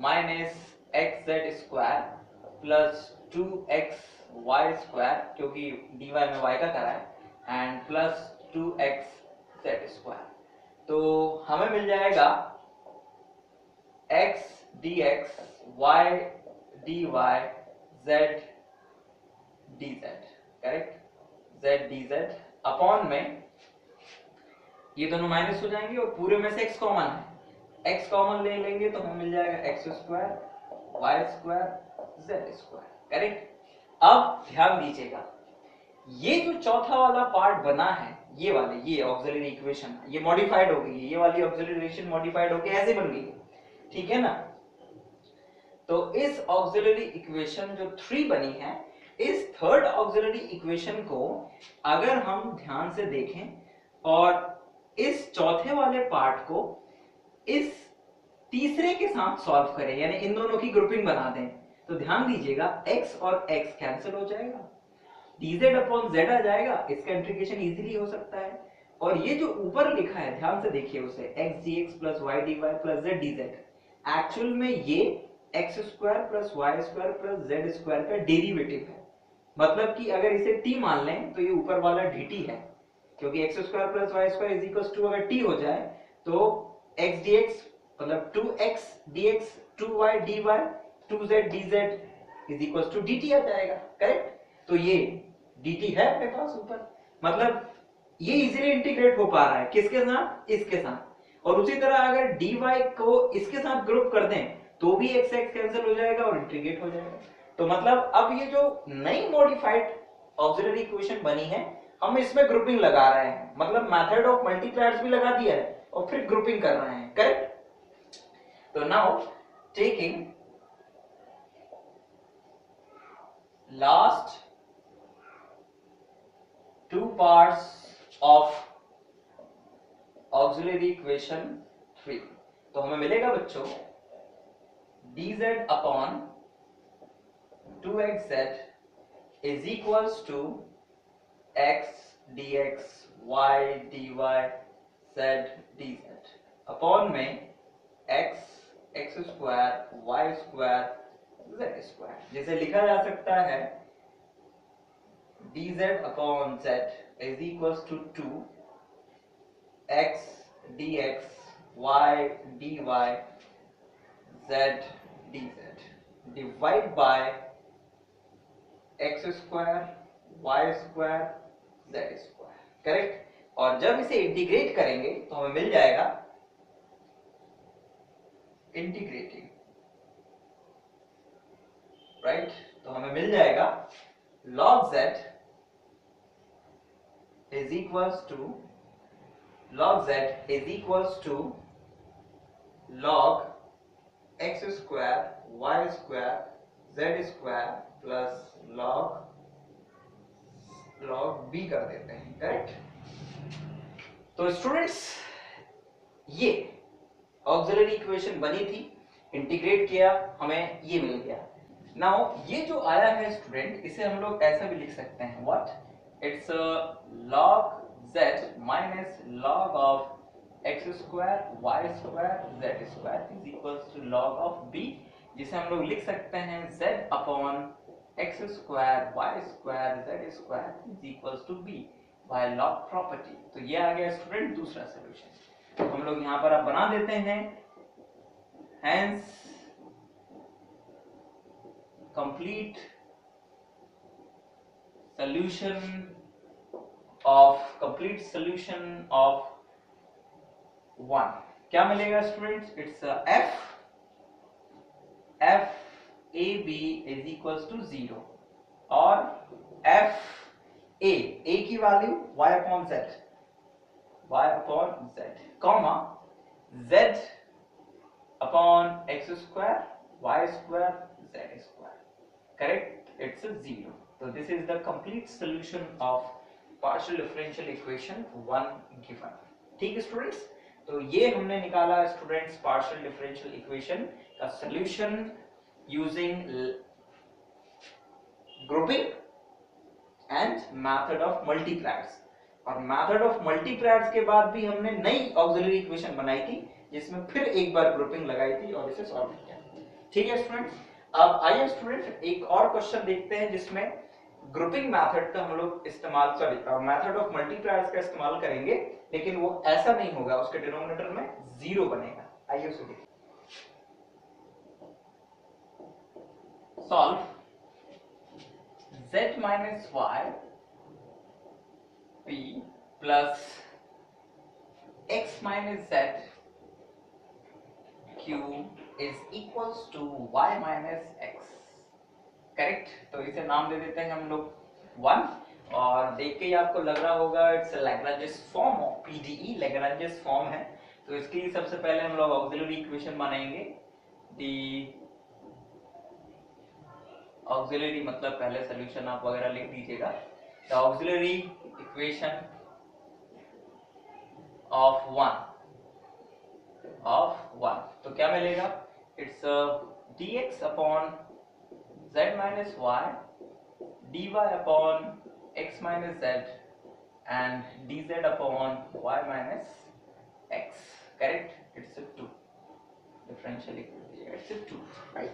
minus X Z square plus 2x Y square, क्योंकि dy में y का करा है, and plus 2x Z square. तो हमें मिल जाएगा x dx y dy z dz, correct, z dz upon में ये दोनों माइनस हो जाएंगे और पूरे में से x कॉमन है, x कॉमन ले लेंगे तो हमें मिल जाएगा X square Y square Z square, correct. अब ध्यान दीजिएगा, ये जो चौथा वाला पार्ट बना है, ये वाले, ये ऑक्सिलरी इक्वेशन ये मॉडिफाइड हो गई है, ये वाली ऑक्सिलरी इक्वेशन मॉडिफाइड होके ऐसे बन गई है, ठीक है ना। तो इस ऑक्सिलरी इक्वेशन जो 3 बनी है, इस थर्ड ऑक्सिलरी इक्वेशन को अगर हम ध्यान से देखें और इस चौथे वाले पार्ट को इस तीसरे के साथ सॉल्व करें, यानी इन दोनों की ग्रुपिंग बना दें, तो ध्यान दीजिएगा x और x कैंसिल हो जाएगा, dz अपॉन z आ जाएगा, इसका इंटीग्रेशन इजीली हो सकता है। और ये जो ऊपर लिखा है ध्यान से देखिए उसे, x dx plus y dy plus z dz, actual में ये x square plus y square plus z square का डेरिवेटिव है। मतलब कि अगर इसे t मान लें तो ये ऊपर वाला dt है, क्योंकि x square plus y square is equal to अगर t हो जाए तो x dx मतलब 2x dx 2y dy 2z dz is equal to dt आ जाएगा, करेक्ट। तो ये dt है अपने पास ऊपर, मतलब ये इजीली इंटीग्रेट हो पा रहा है किसके साथ, इसके साथ। और उसी तरह अगर dy को इसके साथ ग्रुप कर दें तो भी x x कैंसिल हो जाएगा और इंटीग्रेट हो जाएगा। तो मतलब अब ये जो नई मॉडिफाइड ऑक्सिलरी इक्वेशन बनी है, हम इसमें ग्रुपिंग लगा रहे हैं, मतलब मेथड ऑफ मल्टीप्लायर्स भी लगा दिया है और फिर ग्रुपिंग कर रहे हैं, correct. So now taking last two parts of auxiliary equation 3, तो हमें मिलेगा बच्चों dz upon 2xz is equals to x dx y dy z dz upon में x x square y square z square, जिसे लिखा जा सकता है dz upon z is equals to 2 x dx y dy z dz divide by x square y square z square, correct. और जब इसे integrate करेंगे तो हमें मिल जाएगा इंटीग्रेटिंग, राइट। तो हमें मिल जाएगा log z is equals to log x square y square z square plus log b कर देते हैं, करेक्ट। तो स्टूडेंट्स ये ऑक्सिलरी इक्वेशन बनी थी, इंटीग्रेट किया, हमें ये मिल गया। नाउ ये जो आया है स्टूडेंट, इसे हम लोग ऐसा भी लिख सकते हैं, what, it's log z minus log of x square y square z square is equals to log of b, जिसे हम लोग लिख सकते हैं z upon x square y square z square is equals to b by log property. तो ये आ गया स्टूडेंट दूसरा सॉल्यूशन। तो हम लोग यहां पर अब बना देते हैं, hence complete solution of 1 क्या मिलेगा students, it's f a b is equals to 0 और f a की value y upon z comma z upon x square y square z square, correct, it's a 0। so this is the complete solution of partial differential equation 1 given, ठीक है students. तो ये हमने निकाला students partial differential equation का solution using grouping and method of multipliers. और method of multipliers के बाद भी हमने नई ऑक्सिलरी इक्वेशन बनाई थी, जिसमें फिर एक बार ग्रुपिंग लगाई थी और इसे सॉल्व किया, ठीक है स्टूडेंट्स। अब आइए स्टूडेंट एक और क्वेश्चन देखते हैं जिसमें ग्रुपिंग मेथड का हम लोग इस्तेमाल, सॉरी मेथड ऑफ मल्टीप्लायर्स का इस्तेमाल करेंगे, लेकिन वो ऐसा नहीं होगा, उसके डिनोमिनेटर में 0 बनेगा। आइए उसे देखिए। Solve z minus y p plus x minus z q is equals to y minus x, correct. तो इसे नाम दे देते हैं हम लोग 1, और देख के ही आपको लग रहा होगा it's Lagrange's form of PDE, Lagrange's form है। तो इसके लिए सबसे पहले हम लोग ऑक्सिलरी इक्वेशन बनाएंगे। दी ऑक्सिलरी मतलब पहले सॉल्यूशन आप वगैरह लिख दीजिएगा। द ऑक्सिलरी इक्वेशन ऑफ 1 तो क्या मिलेगा, it's dx upon z minus Y dy upon x minus z and dz upon y minus x, correct, it's 2 differential equation, it's 2, right.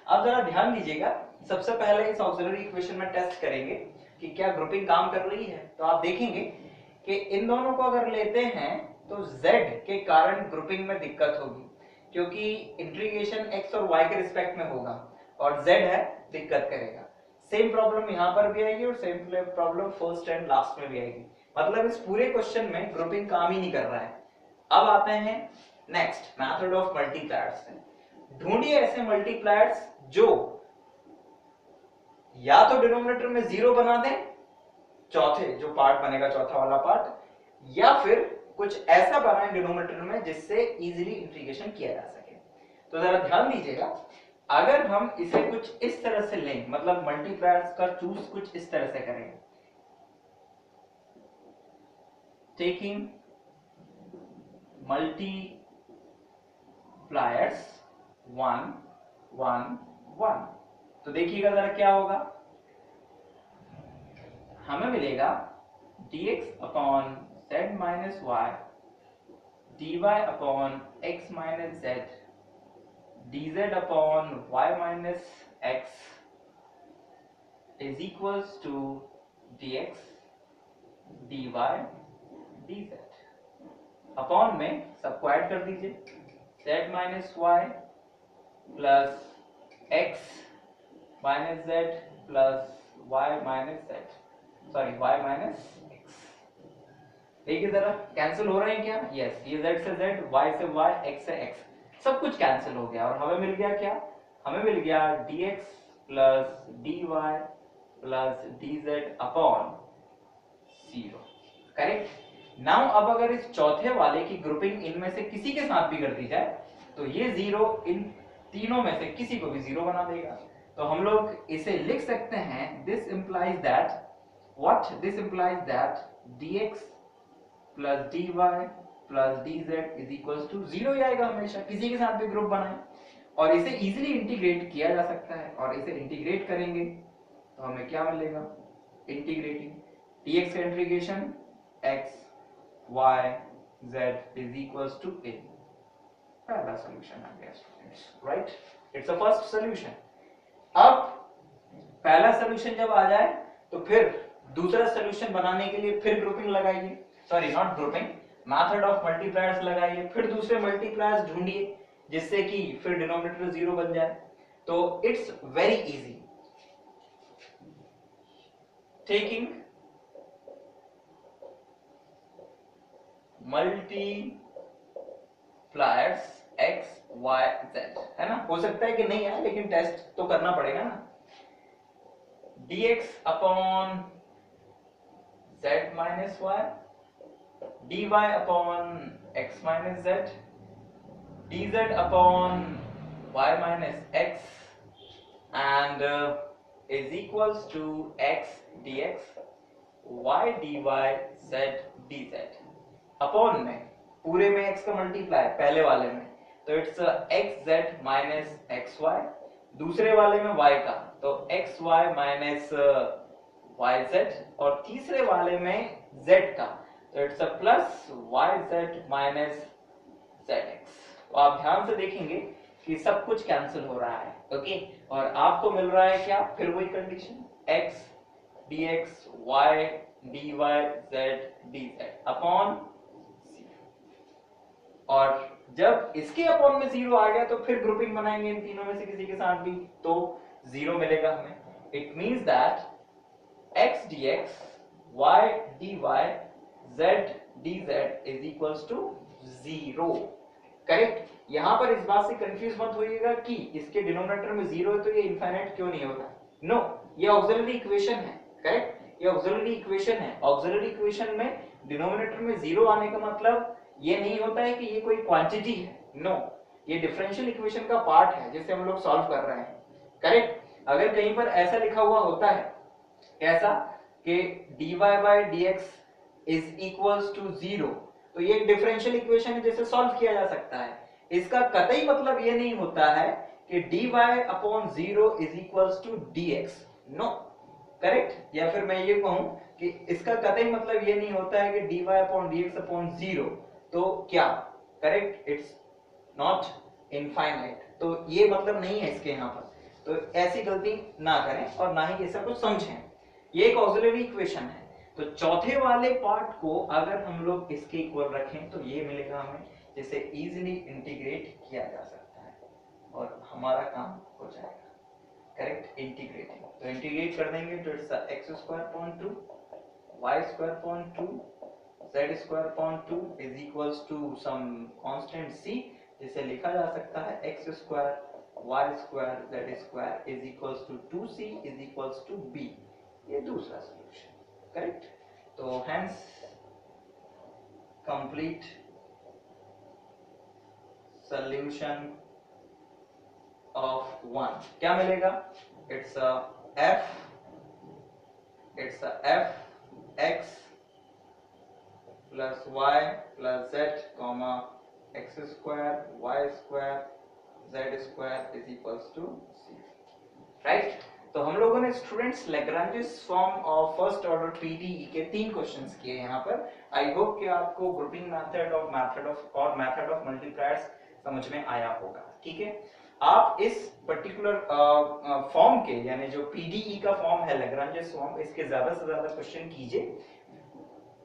अब जरा ध्यान दीजिएगा, सबसे पहले इस ऑक्सिलरी इक्वेशन में टेस्ट करेंगे कि क्या ग्रुपिंग काम कर रही है। तो आप देखेंगे कि इन दोनों को अगर लेते हैं तो z के कारण ग्रुपिंग में दिक्कत होगी, क्योंकि इंटीग्रेशन x और y के रिस्पेक्ट में होगा और z है दिक्कत करेगा। सेम प्रॉब्लम यहाँ पर भी आएगी और same problem first and last में भी आएगी। मतलब इस पूरे क्वेश्चन में ग्रुपिंग काम ही नहीं कर रहा है। अब आते हैं नेक्स्ट मेथड ऑफ मल्टीप्लायर्स। ढूंढिए ऐसे मल्टीप्लायर्स जो या तो डिनोमिनेटर में 0 बना दें, चौथे जो पार्ट बनेगा चौथा वाला पार्ट, या फिर कुछ ऐसा बनाएं डिनोमिनेटर में जिससे इजीली इंटीग्रेशन किया जा सके। तो जरा ध्यान दीजिएगा, अगर हम इसे कुछ इस तरह से लें, मतलब मल्टीप्लायर्स का चूज कुछ इस तरह से करें, टेकिंग मल्टीप्लायर्स 1 1 1, तो देखिएगा जरा क्या होगा, हमें मिलेगा dx upon z minus Y dy upon x minus z dz upon y minus x is equals to dx dy dz। Upon में सबको ऐड कर दीजिए, z minus Y plus x minus z plus y minus z, sorry y minus x। देखिए जरा cancel हो रहे हैं क्या, यस, ये z से z, y से y, x से x, सब कुछ कैंसिल हो गया और हमें मिल गया क्या, हमें मिल गया dx plus dy plus dz upon 0, correct. Now अब अगर इस चौथे वाले की ग्रुपिंग इनमें से किसी के साथ भी कर दी जाए तो ये 0 इन तीनों में से किसी को भी 0 बना देगा। तो हम लोग इसे लिख सकते हैं, this implies that what, this implies that dx plus dy plus dz is equals to 0 ही आएगा हमेशा, किसी के साथ भी ग्रुप बनाए। और इसे इजीली इंटीग्रेट किया जा सकता है, और इसे इंटीग्रेट करेंगे तो हमें क्या मिलेगा, इंटीग्रेटिंग dx का integration x y z is equals to a। पहला सॉल्यूशन आ गया students, right, it's a first solution. अब पहला सॉल्यूशन जब आ जाए तो फिर दूसरा सॉल्यूशन बनाने के लिए फिर ग्रुपिंग लगाइए, sorry not grouping, method of multipliers लगाइए, फिर दूसरे मल्टीप्लायर्स ढूंढिए जिससे कि फिर डिनोमिनेटर 0 बन जाए। तो it's very easy, taking multipliers x y z, है ना, हो सकता है कि नहीं आए लेकिन टेस्ट तो करना पड़ेगा ना। dx upon z minus y dy upon x minus z dz upon y minus x and is equals to x dx y dy z dz। Upon में पूरे में x का मल्टीप्लाई पहले वाले में, तो इट्स xz माइनस xy, दूसरे वाले में y का तो xy माइनस yz, और तीसरे वाले में z का तो it's plus yz minus zx। तो आप ध्यान से देखेंगे कि सब कुछ कैंसिल हो रहा है, ओके, और आपको मिल रहा है क्या, फिर वही condition x dx y dy z dz upon, और जब इसके अपॉन में 0 आ गया तो फिर ग्रुपिंग बनाएंगे इन तीनों में से किसी के साथ भी तो 0 मिलेगा हमें। It means that x dx y dy z dz is equals to 0, correct. यहां पर इस बात से कंफ्यूज मत होइएगा कि इसके डिनोमिनेटर में 0 है तो ये इनफाइनाइट क्यों नहीं होता, नो, ये ऑक्सिलरी इक्वेशन है, करेक्ट, ये ऑक्सिलरी इक्वेशन है। ऑक्सिलरी इक्वेशन में डिनोमिनेटर में 0 आने का मतलब ये नहीं होता है कि ये कोई क्वांटिटी है, नो, ये डिफरेंशियल इक्वेशन का पार्ट है जिसे हम लोग सॉल्व कर रहे हैं, करेक्ट। अगर कहीं पर ऐसा लिखा हुआ होता है, कैसा, कि dy by dx is equals to 0, तो ये एक डिफरेंशियल इक्वेशन है जिसे सॉल्व किया जा सकता है। इसका कतई मतलब ये नहीं होता है कि dy/0 is equals to dx, no, correct. या फिर मैं ये कहूं कि इसका कतई मतलब ये नहीं होता है कि dy/dx/0 तो क्या, करेक्ट, इट्स नॉट इनफाइनाइट, तो ये मतलब नहीं है इसके यहाँ पर। तो ऐसी गलती ना करें और ना ही ऐसा कुछ समझें। ये एक ऑक्सिलरी इक्वेशन है, तो चौथे वाले पार्ट को अगर हम लोग इसके इक्वल रखें तो ये मिलेगा हमें, जिसे इजीली इंटीग्रेट किया जा सकता है और हमारा काम हो जाएगा, करेक्ट, इंटीग्रेटिंग। तो इंटीग्रेट कर देंगे तो it's x² 2 y² 2 z² 2 is equals to some constant c, जिसे लिखा जा सकता है x² y² z² is equals to 2c is equals to b। ये दूसरा सॉल्यूशन, करेक्ट। तो हेंस कंप्लीट सॉल्यूशन ऑफ 1 क्या मिलेगा, it's a f x plus y plus z comma x² y² z² is equals to c, right. तो हम लोगों ने students Lagrange's form of first order PDE के 3 क्वेश्चंस किए यहाँ पर। आई होप कि आपको ग्रुपिंग मेथड और मेथड ऑफ मल्टीप्लायर्स समझ में आया होगा, ठीक है। आप इस पर्टिकुलर फॉर्म के, यानी जो पीडीई का फॉर्म है लैग्रांजेस फॉर्म, इसके ज्यादा से ज्यादा क्वेश्चन कीजिए।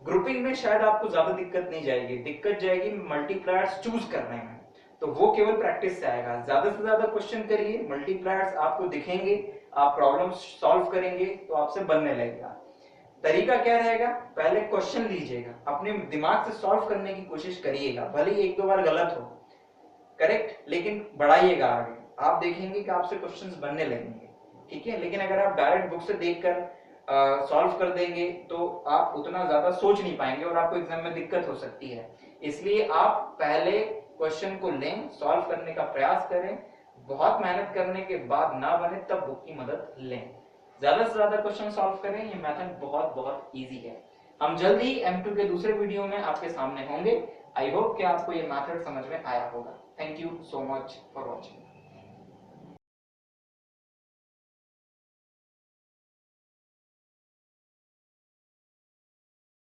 ग्रुपिंग में शायद आपको ज्यादा दिक्कत नहीं जाएगी, दिक्कत जाएगी मल्टीप्लायर्स चूज करने में, तो वो केवल प्रैक्टिस से आएगा। ज्यादा से ज्यादा क्वेश्चन करिए, मल्टीप्लायर्स आपको दिखेंगे, आप प्रॉब्लम सॉल्व करेंगे तो आपसे बनने लगेगा। तरीका क्या रहेगा, पहले क्वेश्चन लीजिएगा, अपने दिमाग से सॉल्व करने की कोशिश करिएगा, भले ही 1-2 बार गलत हो, करेक्ट, लेकिन बढ़ाइएगा आगे, आप देखेंगे कि आपसे क्वेश्चंस बनने लगेंगे, ठीक है। लेकिन अगर आप डायरेक्ट बुक से देखकर सॉल्व कर देंगे तो आप उतना ज्यादा सोच नहीं पाएंगे और आपको एग्जाम में दिक्कत हो सकती है। इसलिए आप पहले क्वेश्चन को लें, सॉल्व करने का प्रयास करें, बहुत मेहनत करने के बाद ना बने तब बुक की मदद लें। ज्यादा से ज्यादा क्वेश्चन सॉल्व करें, ये मेथड बहुत बहुत इजी है। हम जल्दी ही M2 के दूसरे वीडियो में आपके सामने होंगे। आई होप कि आपको ये मेथड समझ में आया होगा। Thank you so much for watching.